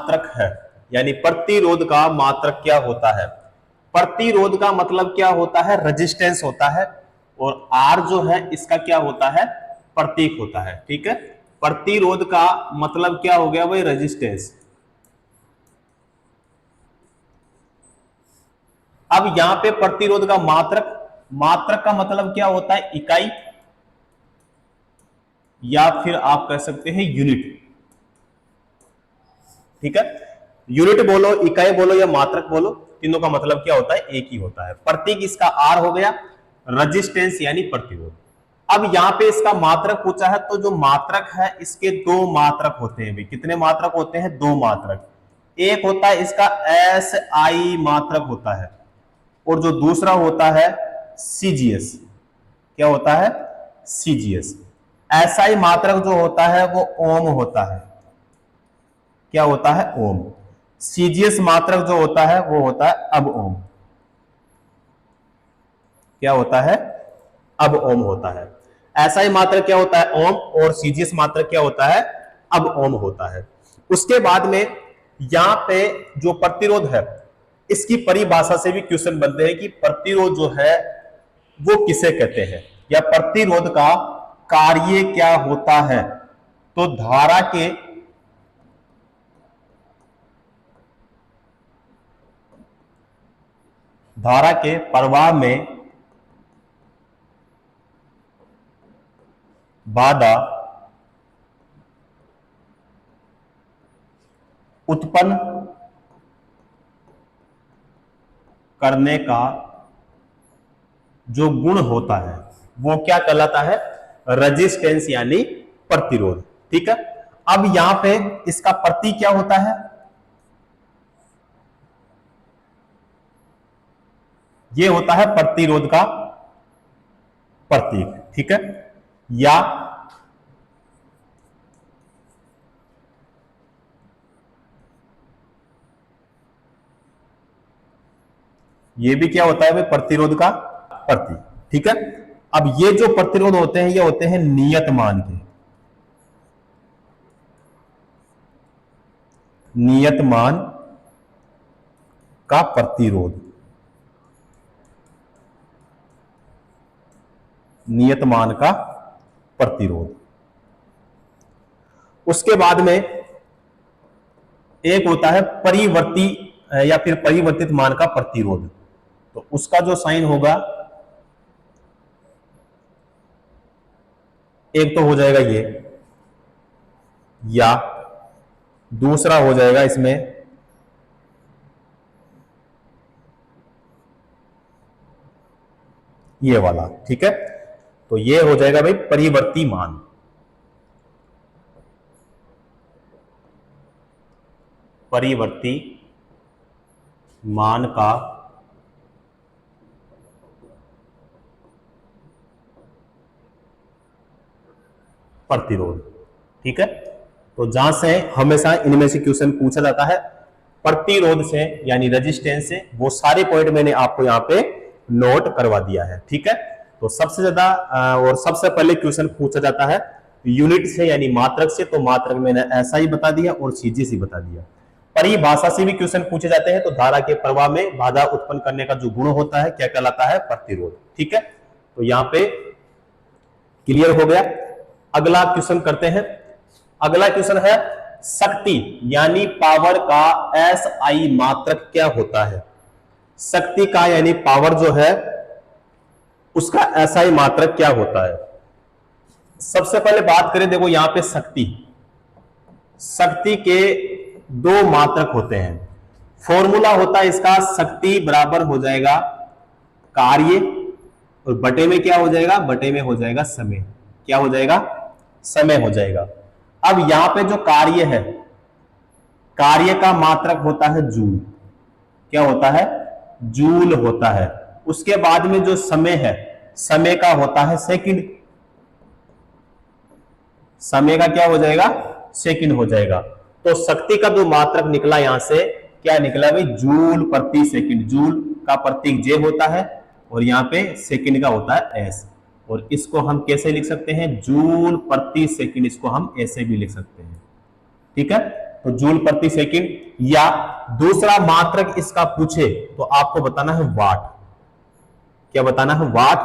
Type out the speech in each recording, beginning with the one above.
मात्रक है, यानी प्रतिरोध का मात्रक क्या होता है? प्रतिरोध का मतलब क्या होता है? रेजिस्टेंस होता है, और आर जो है इसका क्या होता है? प्रतीक होता है। ठीक है, प्रतिरोध का मतलब क्या हो गया भाई? रेजिस्टेंस। अब यहां पे प्रतिरोध का मात्रक, मात्रक का मतलब क्या होता है? इकाई, या फिर आप कह सकते हैं यूनिट। ठीक है, यूनिट बोलो, इकाई बोलो या मात्रक बोलो, तीनों का मतलब क्या होता है? एक ही होता है। प्रतीक इसका आर हो गया, रेजिस्टेंस यानी प्रतिरोध। अब यहां पे इसका मात्रक पूछा है, तो जो मात्रक है इसके दो मात्रक होते हैं। कितने मात्रक होते हैं? दो मात्रक। एक होता है इसका एस आई मात्रक होता है, और जो दूसरा होता है सीजीएस। क्या होता है? सीजीएस। एसआई मात्रक जो होता है वो ओम होता है। क्या होता है? ओम। सीजीएस मात्रक जो होता है वो होता है अब ओम। क्या होता है? अब ओम होता है। एसआई मात्रक क्या होता है? ओम। और सीजीएस मात्रक क्या होता है? अब ओम होता है। उसके बाद में यहां पे जो प्रतिरोध है इसकी परिभाषा से भी क्वेश्चन बनते हैं कि प्रतिरोध जो है वो किसे कहते हैं, या प्रतिरोध का कार्य क्या होता है। तो धारा के प्रवाह में बाधा उत्पन्न करने का जो गुण होता है वो क्या कहलाता है? रेजिस्टेंस यानी प्रतिरोध। ठीक है, अब यहां पे इसका प्रतीक क्या होता है? ये होता है प्रतिरोध का प्रतीक। ठीक है, या ये भी क्या होता है भाई? प्रतिरोध का प्रतीक। ठीक है, अब ये जो प्रतिरोध होते हैं ये होते हैं नियत मान के, नियत मान का प्रतिरोध, नियत मान का प्रतिरोध। उसके बाद में एक होता है परिवर्ती या फिर परिवर्तित मान का प्रतिरोध। तो उसका जो साइन होगा, एक तो हो जाएगा ये, या दूसरा हो जाएगा इसमें ये वाला। ठीक है, तो ये हो जाएगा भाई परिवर्ती मान। परिवर्ती मान का प्रतिरोध। ठीक है, तो जहां से हमेशा इनमें से क्वेश्चन पूछा जाता है प्रतिरोध से यानी रेजिस्टेंस से, वो सारे पॉइंट मैंने आपको यहां पे नोट करवा दिया है। ठीक है, तो सबसे ज्यादा और सबसे पहले क्वेश्चन पूछा जाता है यूनिट से यानी मात्रक से, तो मात्रक मैंने ऐसा ही बता दिया और सीजीएस ही बता दिया। परिभाषा से भी क्वेश्चन पूछे जाते हैं, तो धारा के प्रवाह में बाधा उत्पन्न करने का जो गुण होता है क्या कहलाता है? प्रतिरोध। ठीक है, तो यहां पे क्लियर हो गया। अगला क्वेश्चन करते हैं। अगला क्वेश्चन है शक्ति यानी पावर का एसआई मात्रक क्या होता है? शक्ति का यानी पावर जो है उसका एसआई मात्रक क्या होता है? सबसे पहले बात करें, देखो यहां पे शक्ति, शक्ति के दो मात्रक होते हैं। फॉर्मूला होता है इसका, शक्ति बराबर हो जाएगा कार्य, और बटे में क्या हो जाएगा? बटे में हो जाएगा समय। क्या हो जाएगा? समय हो जाएगा। अब यहां पे जो कार्य है, कार्य का मात्रक होता है जूल। क्या होता है? जूल होता है। उसके बाद में जो समय है, समय का होता है सेकंड। समय का क्या हो जाएगा? सेकंड हो जाएगा। तो शक्ति का जो मात्रक निकला यहां से क्या निकला भाई? जूल प्रति सेकंड। जूल का प्रतीक जे होता है और यहां पे सेकंड का होता है एस, और इसको हम कैसे लिख सकते हैं? जूल प्रति सेकंड। इसको हम ऐसे भी लिख सकते हैं। ठीक है, तो जूल प्रति सेकंड, या दूसरा मात्रक इसका पूछे तो आपको बताना है वाट। क्या बताना है? वाट।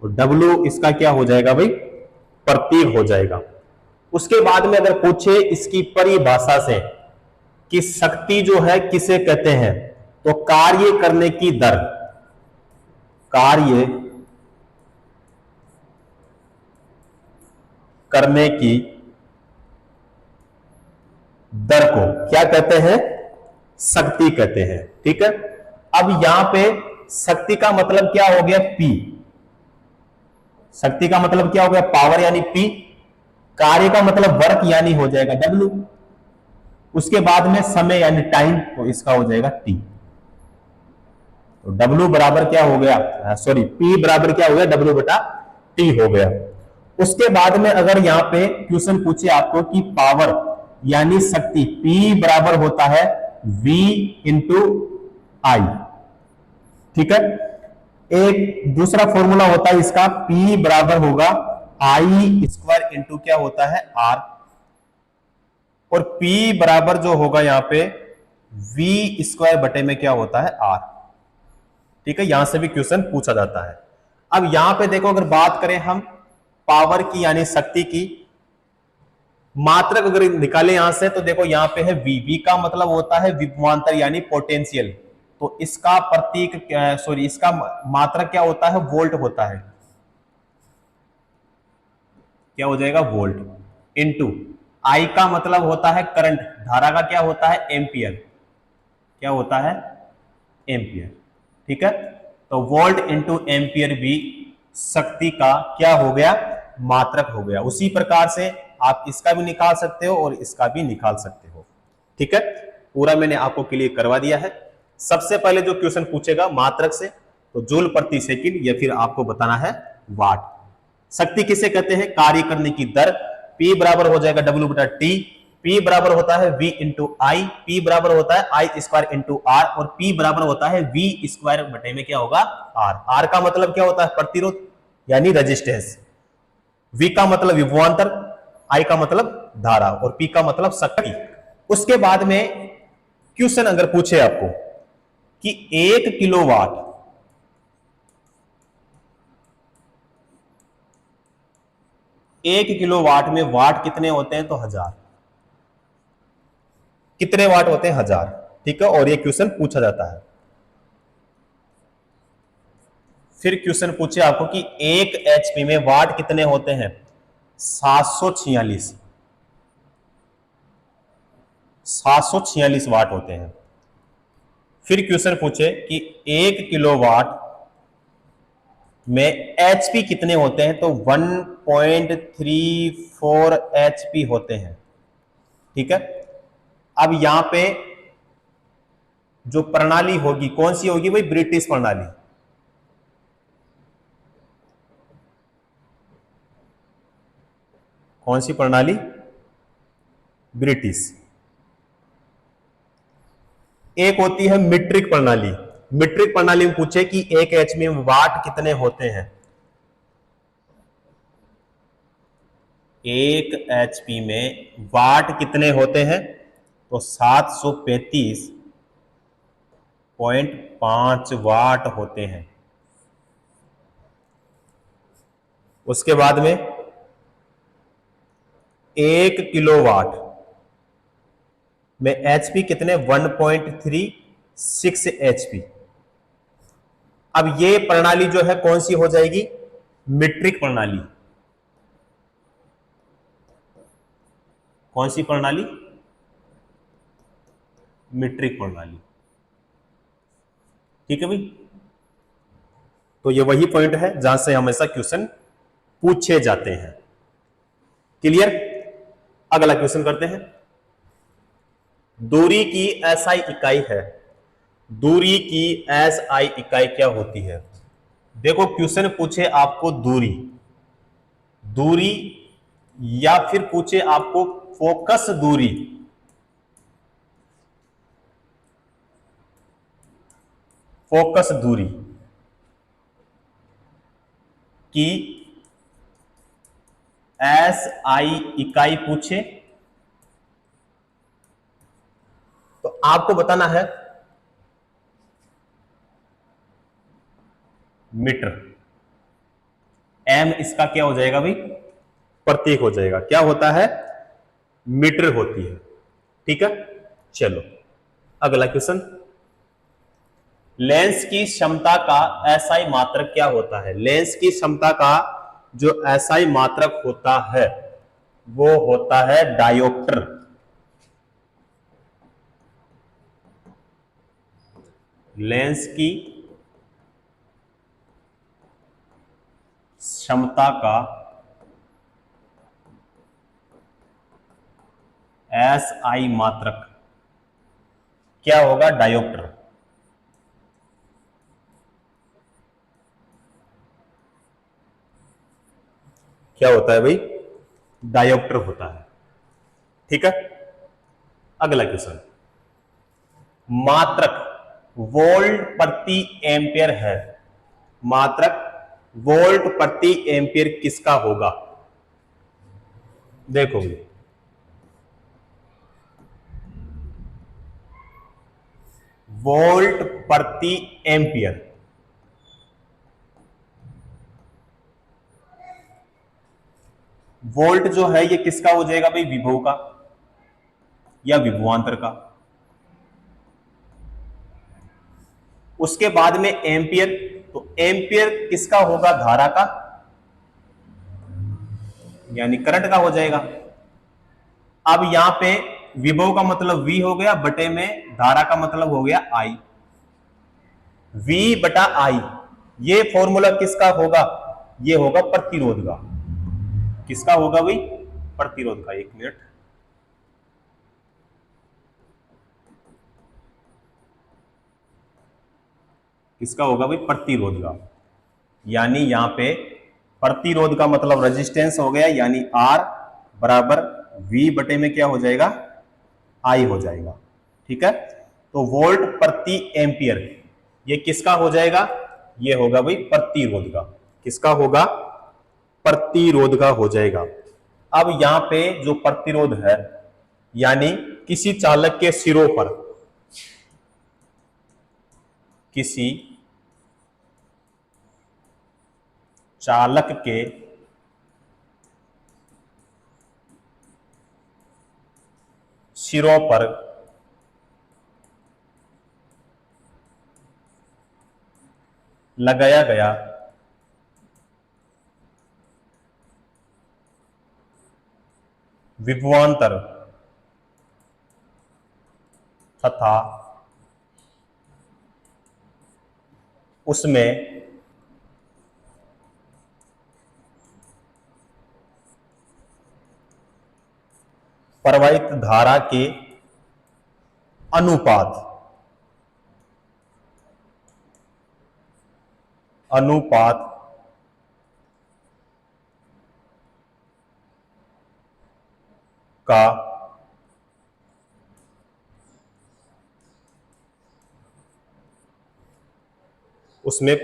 और डब्ल्यू इसका क्या हो जाएगा भाई? प्रति हो जाएगा। उसके बाद में अगर पूछे इसकी परिभाषा से कि शक्ति जो है किसे कहते हैं, तो कार्य करने की दर, कार्य करने की दर को क्या कहते हैं? शक्ति कहते हैं। ठीक है। अब यहां पे शक्ति का मतलब क्या हो गया? पी। शक्ति का मतलब क्या हो गया? पावर यानी पी। कार्य का मतलब वर्क यानी हो जाएगा डब्ल्यू। उसके बाद में समय यानी टाइम, तो इसका हो जाएगा टी। तो डब्ल्यू बराबर क्या हो गया? सॉरी, पी बराबर क्या हो गया? डब्ल्यू बटा टी हो गया। उसके बाद में अगर यहां पे क्वेश्चन पूछे आपको कि पावर यानी शक्ति, पी बराबर होता है वी इंटू आई। ठीक है। एक दूसरा फॉर्मूला होता है इसका, पी बराबर होगा आई स्क्वायर इंटू क्या होता है? आर। और P बराबर जो होगा यहां पे V स्क्वायर बटे में क्या होता है? R। ठीक है। यहां से भी क्वेश्चन पूछा जाता है। अब यहां पे देखो, अगर बात करें हम पावर की यानी शक्ति की, मात्रक अगर निकाले यहां से, तो देखो यहां पे है V का मतलब होता है विभवांतर यानी पोटेंशियल। तो इसका प्रतीक, सॉरी, इसका मात्रक क्या होता है? वोल्ट होता है। क्या हो जाएगा? वोल्ट। इनटू आई का मतलब होता है करंट, धारा का क्या होता है? एम्पियर। क्या होता है? एम्पियर। ठीक है। तो वोल्ट इंटू एम्पियर भी शक्ति का क्या हो गया? मात्रक हो गया। उसी प्रकार से आप इसका भी निकाल सकते हो और इसका भी निकाल सकते हो। ठीक है। पूरा मैंने आपको क्लियर करवा दिया है। सबसे पहले जो क्वेश्चन पूछेगा मात्रक से, तो जूल प्रति सेकंड, या फिर आपको बताना है वाट। शक्ति किसे कहते हैं? कार्य करने की दर। P बराबर हो जाएगा W बटा T। P बराबर होता है V इंटू आई। P बराबर होता है आई स्क्वायर इंटू आर। और P बराबर होता है V स्क्वायर बटे में क्या होगा? R। R का मतलब क्या होता है? प्रतिरोध यानी रेजिस्टेंस। V का मतलब विभवांतर, I का मतलब धारा, और P का मतलब शक्ति। उसके बाद में क्वेश्चन अगर पूछे आपको कि 1 किलोवाट, 1 किलोवाट में वाट कितने होते हैं? तो 1000। कितने वाट होते हैं? 1000। ठीक है। और ये क्वेश्चन पूछा जाता है। फिर क्वेश्चन पूछे आपको कि 1 एचपी में वाट कितने होते हैं? 746। 746 वाट होते हैं। फिर क्वेश्चन पूछे कि 1 किलोवाट में एचपी कितने होते हैं? तो 1.34 एचपी होते हैं। ठीक है। अब यहां पे जो प्रणाली होगी कौन सी होगी भाई? ब्रिटिश प्रणाली। कौन सी प्रणाली? ब्रिटिश। एक होती है मीट्रिक प्रणाली। मीट्रिक प्रणाली में पूछे कि 1 एचपी में वाट कितने होते हैं? 1 एचपी में वाट कितने होते हैं? तो 735.5 वाट होते हैं। उसके बाद में 1 किलोवाट में एचपी कितने? 1.36 एचपी। अब ये प्रणाली जो है कौन सी हो जाएगी? मीट्रिक प्रणाली। कौन सी प्रणाली? मीट्रिक प्रणाली। ठीक है भाई। तो ये वही पॉइंट है जहां से हमेशा क्वेश्चन पूछे जाते हैं। क्लियर? अगला क्वेश्चन करते हैं। दूरी की एसआई इकाई है। दूरी की एसआई इकाई क्या होती है? देखो क्वेश्चन पूछे आपको दूरी, दूरी, या फिर पूछे आपको फोकस दूरी, फोकस दूरी की एसआई इकाई पूछे, आपको बताना है मीटर। एम इसका क्या हो जाएगा भाई, प्रतीक हो जाएगा। क्या होता है, मीटर होती है। ठीक है, चलो अगला क्वेश्चन। लेंस की क्षमता का एसआई मात्रक क्या होता है? लेंस की क्षमता का जो एसआई मात्रक होता है वो होता है डायोप्टर। लेंस की क्षमता का एसआई मात्रक क्या होगा? डायोप्टर। क्या होता है भाई? डायोप्टर होता है। ठीक है, अगला क्वेश्चन। मात्रक वोल्ट प्रति एम्पियर है। मात्रक वोल्ट प्रति एम्पियर किसका होगा? देखो भाई, वोल्ट प्रति एम्पियर, वोल्ट जो है ये किसका हो जाएगा भाई? विभव का या विभवांतर का। उसके बाद में एम्पियर, तो एम्पियर किसका होगा? धारा का यानी करंट का हो जाएगा। अब यहां पे विभव का मतलब V हो गया, बटे में धारा का मतलब हो गया I। V बटा I, ये फॉर्मूला किसका होगा? ये होगा प्रतिरोध का। किसका होगा भाई? प्रतिरोध का। एक मिनट, किसका होगा भाई? प्रतिरोध का। यानी यहां पे प्रतिरोध का मतलब रेजिस्टेंस हो गया, यानी R बराबर V बटे में क्या हो जाएगा? I हो जाएगा। ठीक है, तो वोल्ट प्रति एम्पियर ये किसका हो जाएगा? ये होगा भाई प्रतिरोध का। किसका होगा? प्रतिरोध का हो जाएगा। अब यहां पे जो प्रतिरोध है, यानी किसी चालक के सिरों पर, किसी चालक के सिरों पर लगाया गया विभवांतर तथा उसमें प्रवाहित धारा के अनुपात अनुपात का उसमें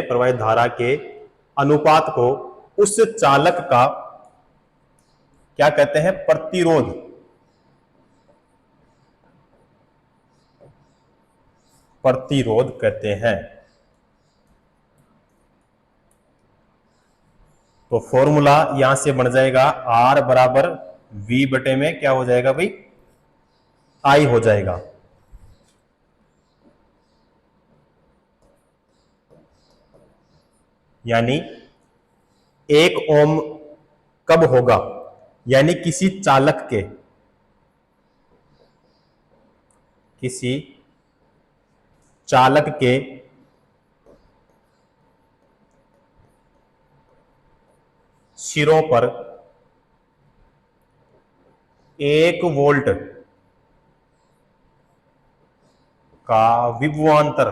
प्रवाहित धारा के अनुपात को उस चालक का क्या कहते हैं? प्रतिरोध। प्रतिरोध कहते हैं। तो फॉर्मूला यहां से बन जाएगा R बराबर V बटे में क्या हो जाएगा भाई? I हो जाएगा। यानी 1 ओम कब होगा? यानी किसी चालक के सिरों पर 1 वोल्ट का विभवांतर,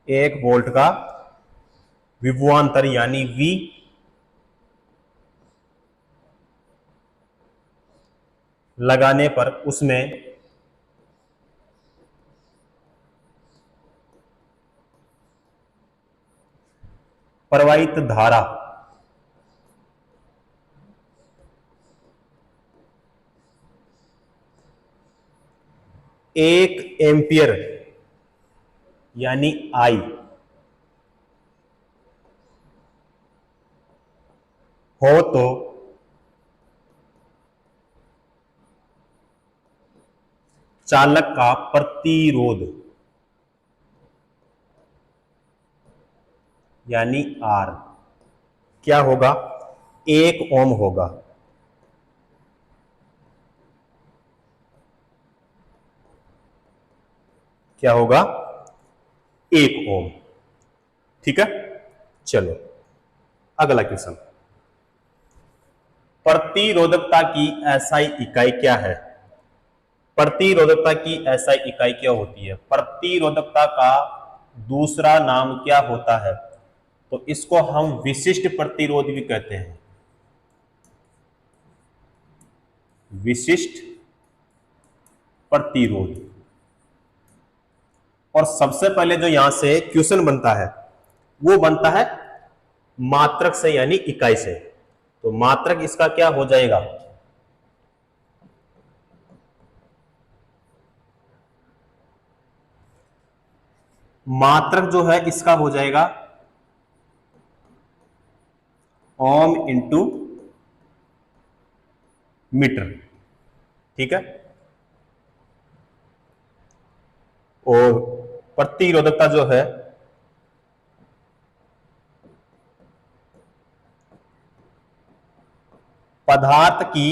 1 वोल्ट का विभवांतर यानी V लगाने पर उसमें प्रवाहित धारा 1 एम्पियर यानी आई हो तो चालक का प्रतिरोध यानी आर क्या होगा? 1 ओम होगा। क्या होगा? 1 ओम। ठीक है, चलो अगला क्वेश्चन। प्रतिरोधकता की एसआई इकाई क्या है? प्रतिरोधकता की एसआई इकाई क्या होती है? प्रतिरोधकता का दूसरा नाम क्या होता है? तो इसको हम विशिष्ट प्रतिरोध भी कहते हैं। विशिष्ट प्रतिरोध। और सबसे पहले जो यहां से क्वेश्चन बनता है वो बनता है मात्रक से यानी इकाई से। तो मात्रक इसका क्या हो जाएगा? मात्रक जो है इसका हो जाएगा ओम इंटू मीटर। ठीक है, और प्रतिरोधकता जो है पदार्थ की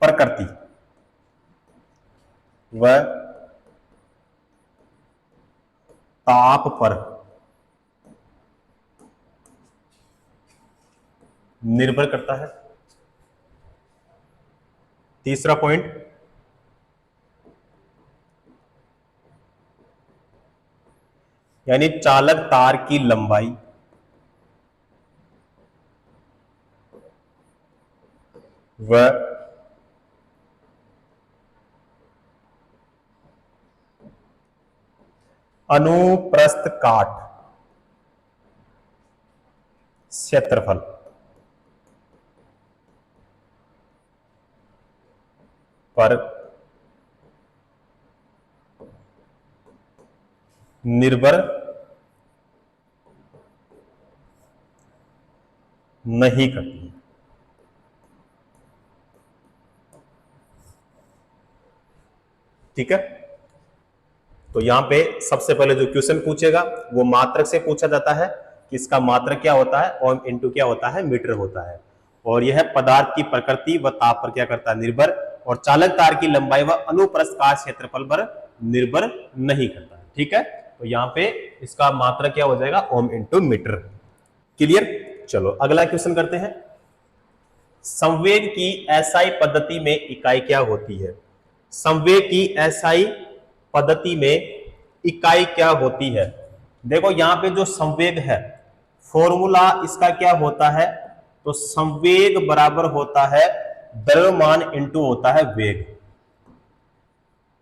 प्रकृति व ताप पर निर्भर करता है। तीसरा पॉइंट, यानी चालक तार की लंबाई व अनुप्रस्थ काट क्षेत्रफल पर निर्भर नहीं करती। ठीक है, तो यहां पे सबसे पहले जो क्वेश्चन पूछेगा वो मात्रक से पूछा जाता है कि इसका मात्रक क्या होता है? ओम इंटू क्या होता है? मीटर होता है। और यह पदार्थ की प्रकृति व ताप पर क्या करता है? निर्भर। और चालक तार की लंबाई व अनुप्रस्थ काट क्षेत्रफल पर निर्भर नहीं करता है। ठीक है, तो यहाँ पे इसका मात्रक क्या हो जाएगा? Ohm into metre. क्लियर? चलो अगला क्वेश्चन करते हैं। संवेग की एसआई पद्धति में इकाई क्या होती है? संवेग की एसआई पद्धति में इकाई क्या होती है? देखो यहां पे जो संवेग है फॉर्मूला इसका क्या होता है? तो संवेग बराबर होता है द्रव्यमान इंटू होता है वेग।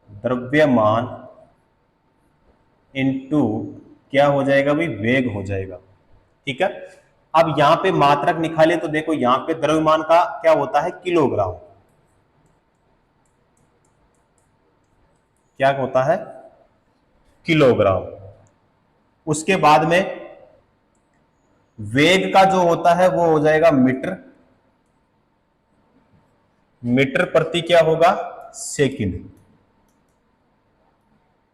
द्रव्यमान इंटू क्या हो जाएगा भाई? वेग हो जाएगा। ठीक है, अब यहां पे मात्रक निकाले तो देखो यहां पे द्रव्यमान का क्या होता है? किलोग्राम। क्या होता है? किलोग्राम। उसके बाद में वेग का जो होता है वो हो जाएगा मीटर। मीटर प्रति क्या होगा? सेकंड।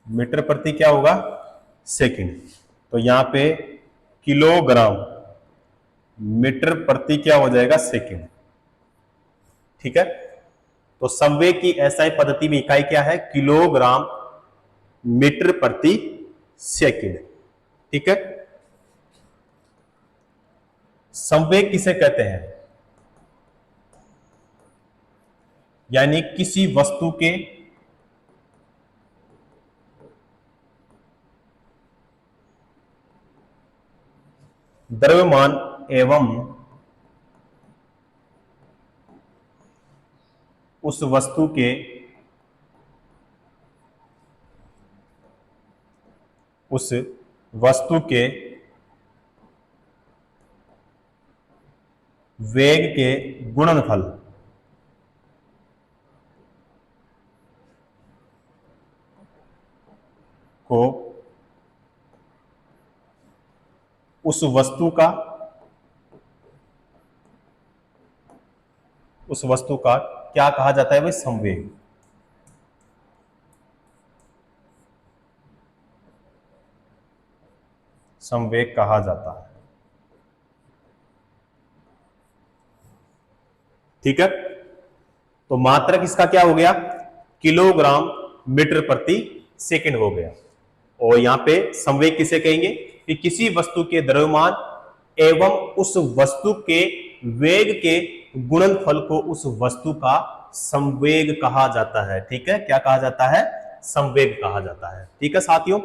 मीटर प्रति क्या होगा? सेकंड। तो यहां पे किलोग्राम मीटर प्रति क्या हो जाएगा? सेकंड। ठीक है, तो संवेग की एसआई पद्धति में इकाई क्या है? किलोग्राम मीटर प्रति सेकंड। ठीक है, संवेग किसे कहते हैं? यानी किसी वस्तु के द्रव्यमान एवं उस वस्तु के वेग के गुणनफल को उस वस्तु का क्या कहा जाता है भाई? संवेग। संवेग कहा जाता है। ठीक है, तो मात्रक इसका क्या हो गया? किलोग्राम मीटर प्रति सेकंड हो गया। और यहां पे संवेग किसे कहेंगे? कि किसी वस्तु के द्रव्यमान एवं उस वस्तु के वेग के गुणनफल को उस वस्तु का संवेग कहा जाता है। ठीक है, क्या कहा जाता है? संवेग कहा जाता है। ठीक है साथियों।